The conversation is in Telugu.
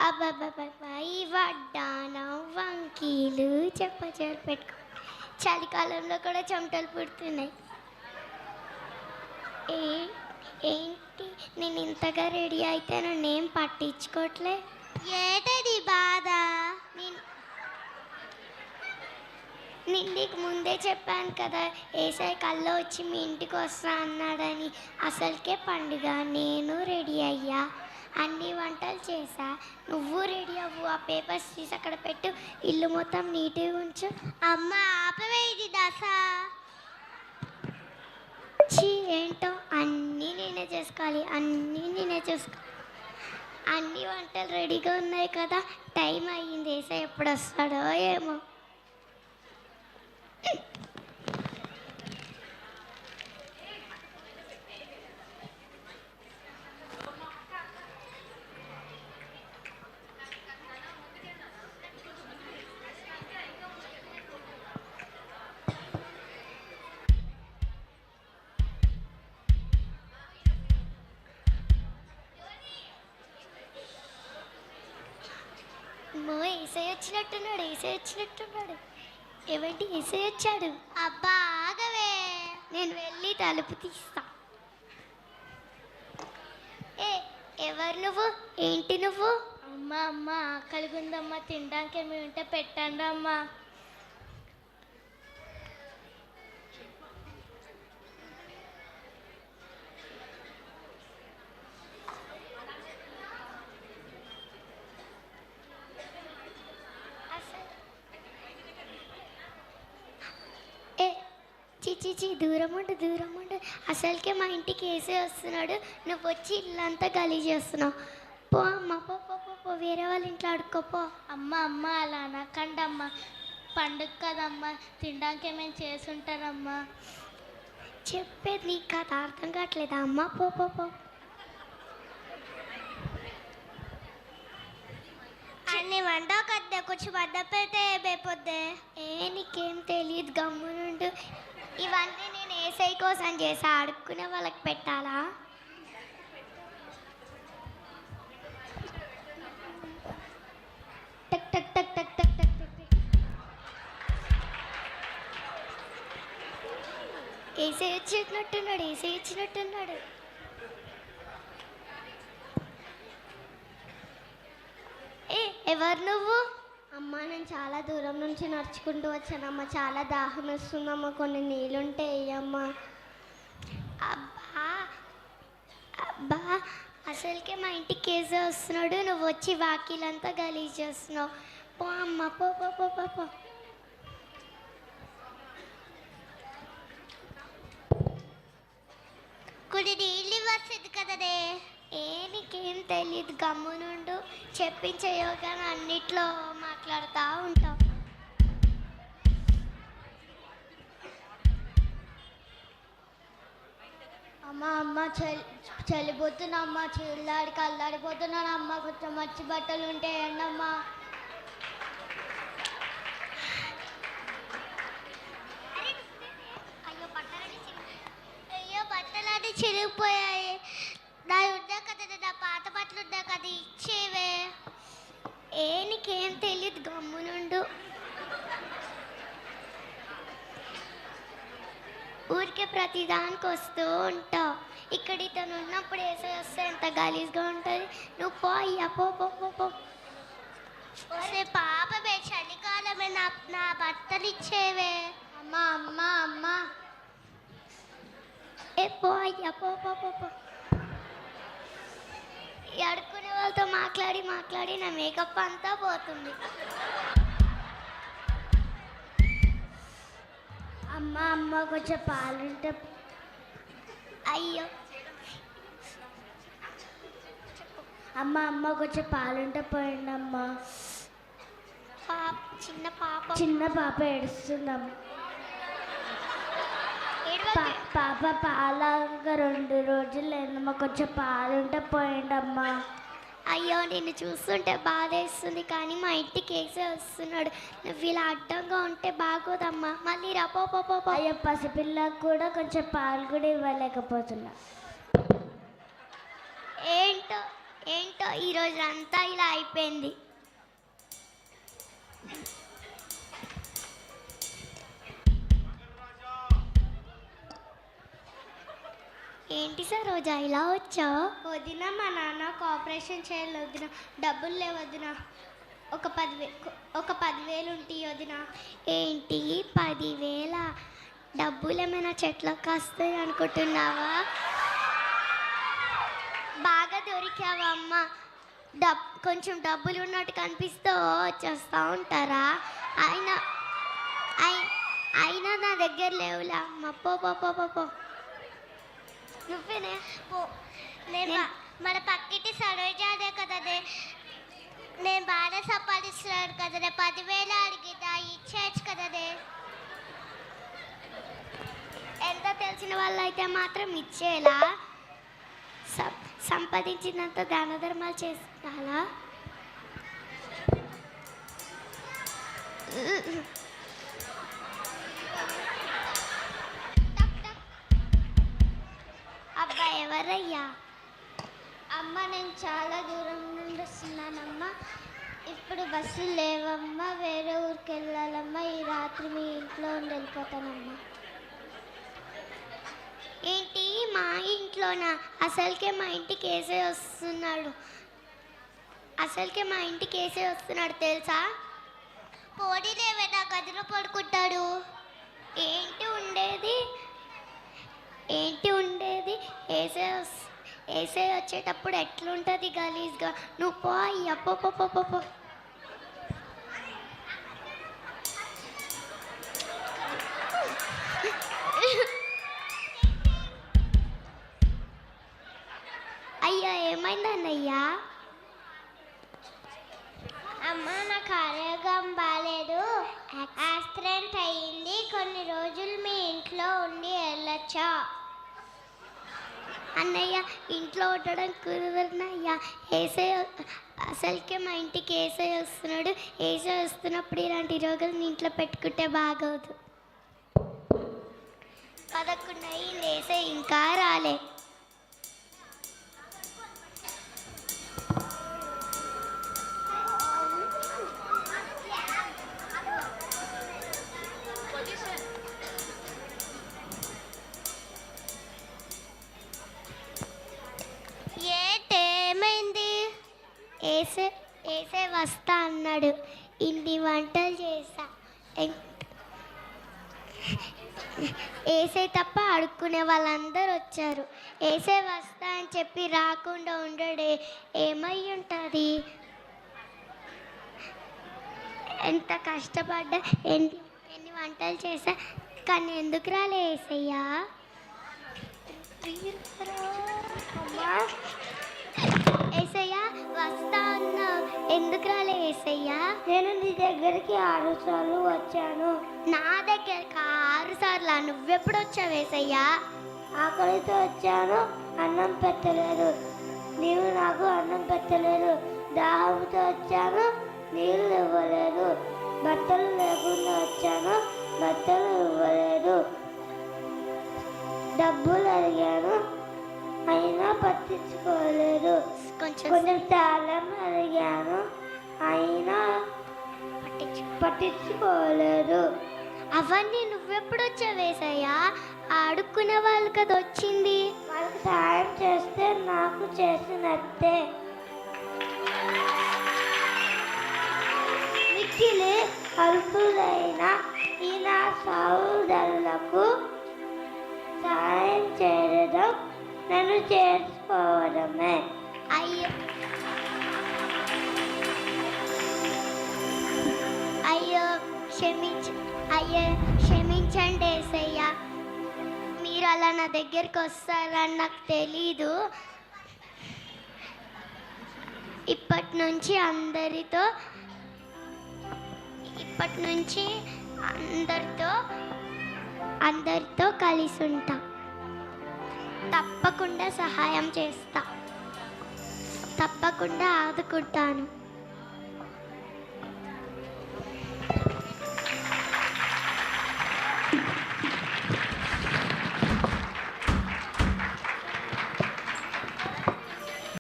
అబ్బబ్బబ్బబ్బా! ఈ వడ్డానం, వంకీలు, చెప్పులు పెట్టుకో చలికాలంలో కూడా చెమటలు పుడుతున్నాయి. ఏ ఏంటి నేను ఇంతగా రెడీ అయితే నన్నేం పట్టించుకోవట్లే. ఏటది బాధ? నేను నీకు ముందే చెప్పాను కదా, ఏసఐ కల్లో వచ్చి మీ ఇంటికి వస్తా అన్నాడని. అసలుకే పండుగ. నేను రెడీ అయ్యా, అన్ని వంటలు చేసా. నువ్వు రెడీ అవ్వు, ఆ పేపర్స్ తీసి అక్కడ పెట్టు, ఇల్లు మొత్తం నీట్గా ఉంచు. అమ్మ ఆపవే, ఇది దశ. చీ, ఏంటో అన్నీ నేనే చేసుకోవాలి, అన్నీ నేనే చేసుకోవాలి. అన్ని వంటలు రెడీగా ఉన్నాయి కదా, టైం అయ్యింది. ఏసఐ ఎప్పుడు వస్తాడో ఏమో. ఏసై వచ్చినట్టున్నాడు, ఏసై వచ్చినట్టున్నాడు. ఏమంటే ఏసై వచ్చాడు. అబ్బా ఆగవే, నేను వెళ్ళి తలుపు తీస్తా. ఎవరు నువ్వు? ఏంటి నువ్వు? అమ్మ అమ్మ ఆకలిగా ఉందమ్మా, తినడానికి ఏమి ఉంటే పెట్టండి అమ్మా. చిచి దూరం ఉండు, దూరం ఉండు. అసలుకే మా ఇంటికి ఏసే వస్తున్నాడు, నువ్వు వచ్చి ఇల్లంతా గలీజ్ చేస్తున్నావు. పో అమ్మ, పో పో పో పో, వేరే వాళ్ళ ఇంట్లో ఆడుకోపో. అమ్మ అమ్మ అలా అనకండి అమ్మ, పండుగ కదమ్మా, తినడానికి ఏమేమి చేసుంటారమ్మా. చెప్పేది నీకు కథ అర్థం కావట్లేదా అమ్మ? పో పో పో. అన్ని వంట కద్దే, కొంచెం వద్ద పెడితే ఏమైపోద్ది. నీకేం తెలియదు, గమ్మునుండు. ఇవన్నీ నేను ఏసై కోసం చేసా, అడుక్కునే వాళ్ళకి పెట్టాలా? టక్ టక్ టక్ టక్ టక్ టక్ టక్. ఏసై వచ్చినట్టున్నాడు, ఏసై వచ్చినట్టున్నాడు. ఎవరు నువ్వు? అమ్మ నేను చాలా దూరం నుంచి నడుచుకుంటూ వచ్చానమ్మా, చాలా దాహం వేస్తుందమ్మా, కొన్ని నీళ్ళుంటే వేయమ్మా. అబ్బా అబ్బా, అసలుకే మా ఇంటికి కేసే వస్తున్నాడు, నువ్వు వచ్చి వాకిలంతా గలీజ్ చేస్తున్నావు. పో అమ్మ, పో పో పో పో పో. కొన్ని నీళ్ళు ఇవ్వచ్చేది కదనే. నీకేం తెలియదు, గమ్మునుండు. చెప్పించే యోగాను అన్నిట్లో మాట్లాడుతూ ఉంటావు. అమ్మ అమ్మ చలిపోతున్నా, చల్లాడికి అల్లాడిపోతున్నాను అమ్మ, కొంచెం మంచి బట్టలు ఉంటే ఏంటమ్మా. అయ్యో బట్టలన్నీ చిరిగిపోయాయి, నా ఉందా కదా, నా పాత బట్టలు ఉందా కదా, ఇచ్చేవే. నీకేం తెలియదు, గమ్మునుండు. ఊరికే ప్రతిదానికి వస్తూ ఉంటావు. ఇక్కడ ఇతను ఉన్నప్పుడు వేసే వస్తే ఎంత గలీజ్గా ఉంటుంది. నువ్వు పో అయ్యా, పో పో పో పో. పాపమే చలికాలమే, నా బట్టలు ఇచ్చేవే. అమ్మ అమ్మ అమ్మ పో అయ్యా, పో పో పో పో. అడుక్కునే వాళ్ళతో మాట్లాడి మాట్లాడి నా మేకప్ అంతా పోతుంది. అమ్మ అమ్మ కొంచెం పాలుంటే. అయ్యో అమ్మ అమ్మ కొంచెం పాలుంటే పోయిందమ్మా. చిన్న పాప ఏడుస్తుందమ్మ. పాప పాలంగా 2 రోజులు లేదమ్మా, కొంచెం పాలుంటే పోయిందమ్మా. అయ్యో నిన్ను చూస్తుంటే బాధ వేస్తుంది, కానీ మా ఇంటికి వేసే వస్తున్నాడు. నువ్వు ఇలా అడ్డంగా ఉంటే బాగోదమ్మా. మళ్ళీ రా, పో పో పో. అయ్యో పసిపిల్లకు కూడా కొంచెం పాలు కూడా ఇవ్వలేకపోతున్నా. ఏంటో ఏంటో ఈరోజు అంతా ఇలా అయిపోయింది. ఏంటి సార్ రోజా ఇలా వచ్చావు? వదిన మా నాన్నకు ఆపరేషన్ చేయాలి వదిన, డబ్బులు లేవు వదిన. ఒక 10,000 ఉంటాయి వదిన. ఏంటి 10,000? డబ్బులు ఏమైనా చెట్లకు కాస్తాయి అనుకుంటున్నావా? బాగా దొరికావా అమ్మ? కొంచెం డబ్బులు ఉన్నట్టు కనిపిస్తూ వచ్చేస్తూ ఉంటారా? అయినా నా దగ్గర లేవులే అమ్మ. పో పో పో పో పో. నువ్వేనే పో. మన పక్కింటి సరోజాదే కదనే, నేను బాగా సంపాదిస్తున్నాను కదనే, 10,000 అడిగిదా ఇచ్చేయచ్చు కదనే. ఎంత తెలిసిన వాళ్ళు అయితే మాత్రం ఇచ్చేలా? సంపాదించినంత దాన ధర్మాలు చేస్తాలా? అబ్బా ఎవరయ్యా? అమ్మ నేను చాలా దూరం నుండి వస్తున్నానమ్మా. ఇప్పుడు బస్సులు లేవమ్మా, వేరే ఊరికి వెళ్ళాలమ్మా. ఈ రాత్రి మీ ఇంట్లో ఉండి వెళ్ళిపోతానమ్మా. ఏంటి మా ఇంట్లోనా? అసలుకే మా ఇంటికి వేసే వస్తున్నాడు తెలుసా? పోడీలేవే నా గదిలో పడుకుంటాడు. ఏంటి ఉండేది వేసే వచ్చేటప్పుడు ఎట్లుంటుంది గలీజ్గా? నువ్వు పో అయ్యా, పో పో పో పో పో. అయ్యా ఏమైందన్నయ్యా? అమ్మ నాకు ఆరోగ్యం బాగాలేదు, యాక్సిడెంట్ అయ్యింది. కొన్ని రోజులు మీ ఇంట్లో ఉండి వెళ్ళొచ్చా? అన్నయ్య ఇంట్లో ఉండడం కుదరనయ్యా. అసలుకే మా ఇంటికి ఏసై వస్తున్నాడు. ఏసై వస్తున్నప్పుడు ఇలాంటి రోగులు ఇంట్లో పెట్టుకుంటే బాగోదు. 11 అయింది, ఏసై ఇంకా రాలే. ఏమైంది? ఏసే వస్తా అన్నాడు. ఇన్ని వంటలు చేసా. ఏసే తప్ప అడుక్కునే వాళ్ళందరూ వచ్చారు. ఏసే వస్తా అని చెప్పి రాకుండా ఉండడే, ఏమై ఉంటుంది? ఎంత కష్టపడ్డా, ఎన్ని వంటలు చేసా, కానీ ఎందుకు రాలే ఏసయ్యా? ఏసయ్యా వస్తా అన్నావు, ఎందుకు రాలే ఏసయ్యా? నేను నీ దగ్గరికి 6 సార్లు వచ్చాను. నా దగ్గరికి 6 సార్లా? నువ్వెప్పుడు వచ్చావు ఏసయ్యా? ఆకలితో వచ్చాను, అన్నం పెట్టలేదు, నీవు నాకు అన్నం పెట్టలేదు. దాహంతో వచ్చాను, నీళ్ళు ఇవ్వలేదు. బట్టలు లేకుండా వచ్చాను, బట్టలు ఇవ్వలేదు. డబ్బులు అడిగాను, అయినా పట్టించుకోలేదు. కొంచెం తాళం అడిగాను, అయినా పట్టించుకోలేదు. అవన్నీ నువ్వెప్పుడు వచ్చావేసయ్యా? అడుక్కునే వాళ్ళు కదా వచ్చింది. వాళ్ళకి సాయం చేస్తే నాకు చేసినట్టే. మిక్కిలి అల్పులైన ఈ నా సహోదరులకు సాయం చేయడం నన్ను చేసుకోవడమే. అయ్యో క్షమించండి ఏసయ్యా. మీరు అలా నా దగ్గరికి వస్తారని నాకు తెలీదు. ఇప్పటి నుంచి అందరితో కలిసి ఉంటా. తప్పకుండా సహాయం చేస్తా, తప్పకుండా ఆదుకుంటాను.